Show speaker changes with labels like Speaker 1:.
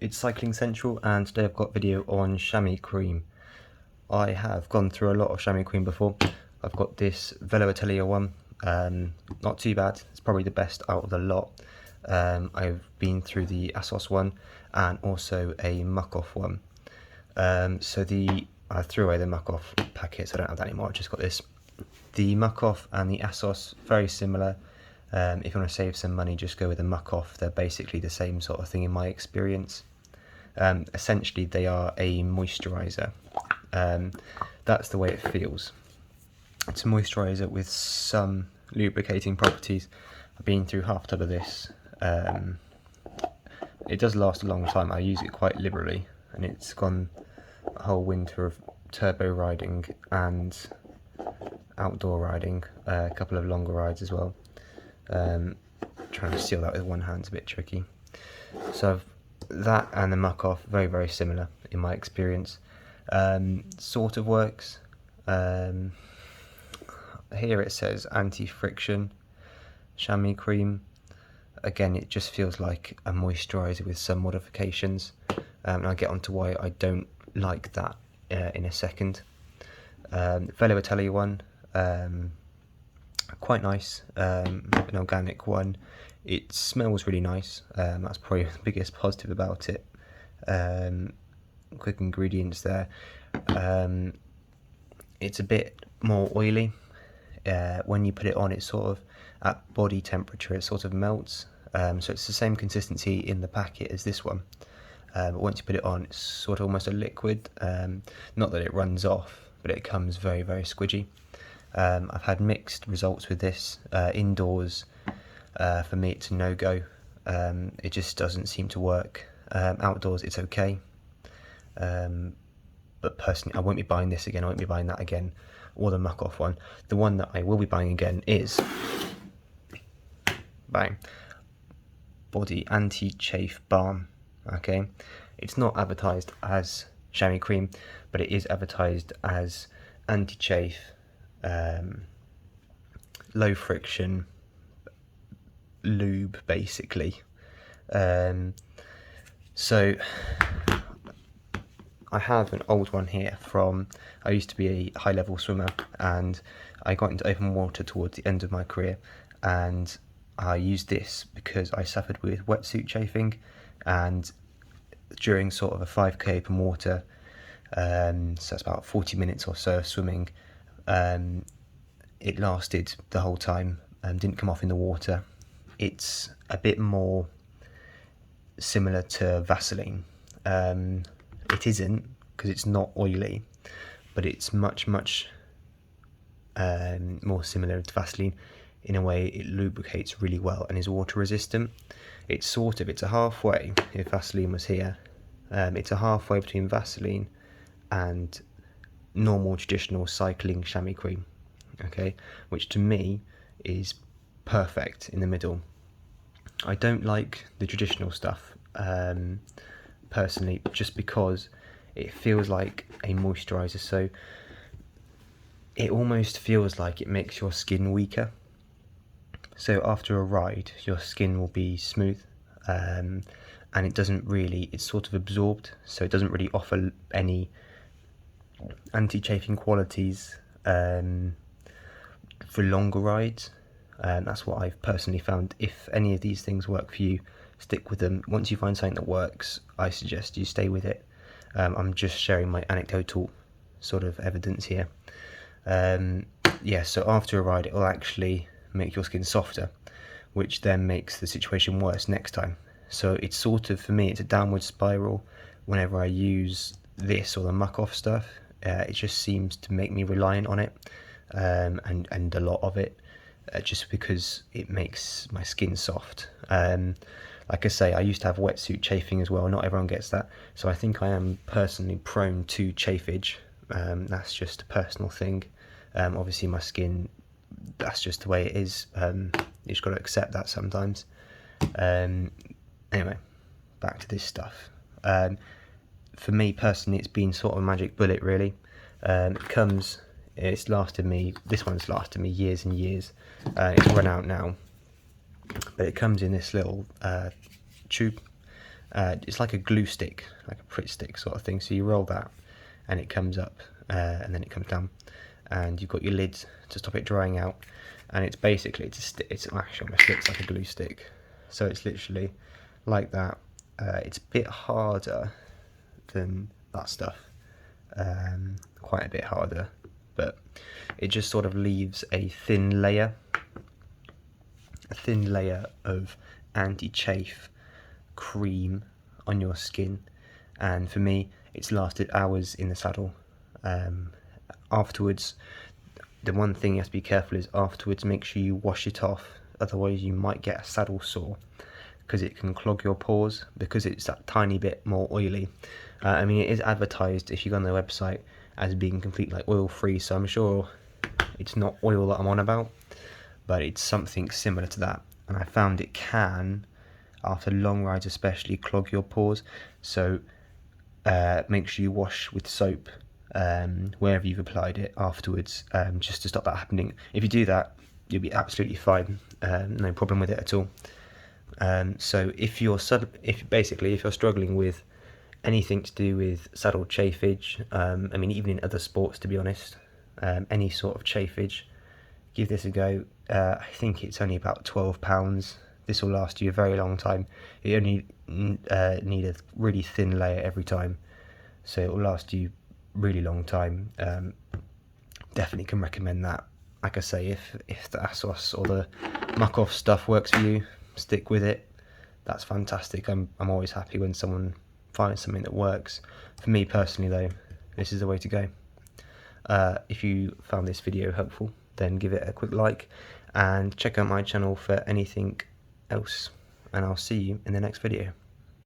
Speaker 1: It's Cycling Central, and today I've got a video on chamois cream. I have gone through a lot of chamois cream before. I've got this Velo Atelier one, not too bad, it's probably the best out of the lot. I've been through the ASOS one and also a muck off one. I threw away the muck off packet, so I don't have that anymore. I just got this. The muck off and the ASOS, very similar. If you want to save some money, just go with the muck off. They're basically the same sort of thing in my experience. Essentially they are a moisturiser. That's the way it feels. It's a moisturiser with some lubricating properties. I've been through half a tub of this. It does last a long time. I use it quite liberally, and it's gone a whole winter of turbo riding and outdoor riding, a couple of longer rides as well. Trying to seal that with one hand's a bit tricky. So that and the muck off, very, very similar in my experience. Sort of works. Here it says anti-friction chamois cream. Again, it just feels like a moisturiser with some modifications, and I'll get onto why I don't like that in a second. Velo Atelier one, quite nice, an organic one. It smells really nice, that's probably the biggest positive about it. Quick ingredients there. It's a bit more oily. When you put it on, it's sort of at body temperature, it sort of melts, so it's the same consistency in the packet as this one, but once you put it on, it's sort of almost a liquid. Not that it runs off, but it comes very, very squidgy. I've had mixed results with this. Indoors, for me it's a no-go. It just doesn't seem to work. Outdoors it's okay, but personally I won't be buying this again. I won't be buying that again, or the muck off one. The one that I will be buying again is bang, Body Anti-Chafe Balm. Okay, it's not advertised as chamois cream, but it is advertised as anti-chafe, low friction lube, basically. So I have an old one here from, I used to be a high level swimmer, and I got into open water towards the end of my career, and I used this because I suffered with wetsuit chafing, and during sort of a 5k open water, so that's about 40 minutes or so of swimming, it lasted the whole time, didn't come off in the water. It's a bit more similar to Vaseline. It isn't, because it's not oily, but it's much more similar to Vaseline in a way. It lubricates really well and is water resistant. It's a halfway, if Vaseline was here, it's a halfway between Vaseline and normal traditional cycling chamois cream, okay, which to me is perfect in the middle. I don't like the traditional stuff, personally, just because it feels like a moisturiser, so it almost feels like it makes your skin weaker. So after a ride, your skin will be smooth, and it doesn't really, it's sort of absorbed, so it doesn't really offer any anti-chafing qualities for longer rides. That's what I've personally found. If any of these things work for you, stick with them. Once you find something that works, I suggest you stay with it. I'm just sharing my anecdotal sort of evidence here. Yeah, so after a ride, it will actually make your skin softer, which then makes the situation worse next time. So it's sort of, for me, it's a downward spiral. Whenever I use this or the muck off stuff, it just seems to make me reliant on it, and a lot of it, just because it makes my skin soft. Like I say, I used to have wetsuit chafing as well. Not everyone gets that, so I think I am personally prone to chafage. That's just a personal thing. Obviously my skin, that's just the way it is. You just got to accept that sometimes. Anyway, back to this stuff. For me personally, it's been sort of a magic bullet, really. It's lasted me, this one's lasted me years and years. It's run out now, but it comes in this little tube, It's like a glue stick, like a Pritt stick sort of thing. So you roll that, and it comes up, and then it comes down, and you've got your lid to stop it drying out. And it's basically it's actually almost looks like a glue stick. So it's literally like that. It's a bit harder than that stuff, quite a bit harder, but it just sort of leaves a thin layer of anti-chafe cream on your skin. And for me, it's lasted hours in the saddle. Afterwards, the one thing you have to be careful is afterwards make sure you wash it off, otherwise you might get a saddle sore, because it can clog your pores because it's that tiny bit more oily. I mean, it is advertised, if you go on their website, as being completely like oil free, so I'm sure it's not oil that I'm on about, but it's something similar to that. And I found it can, after long rides especially, clog your pores. So make sure you wash with soap wherever you've applied it afterwards, just to stop that happening. If you do that, you'll be absolutely fine, no problem with it at all. So if you're struggling with anything to do with saddle chafage, I mean, even in other sports, to be honest, any sort of chafage, give this a go. I think it's only about £12. This will last you a very long time. You only need a really thin layer every time, so it will last you really long time. Definitely can recommend that. Like I say, if the ASOS or the muck-off stuff works for you, stick with it. That's fantastic. I'm always happy when someone finds something that works. For me personally though, this is the way to go. If you found this video helpful, then give it a quick like and check out my channel for anything else, and I'll see you in the next video.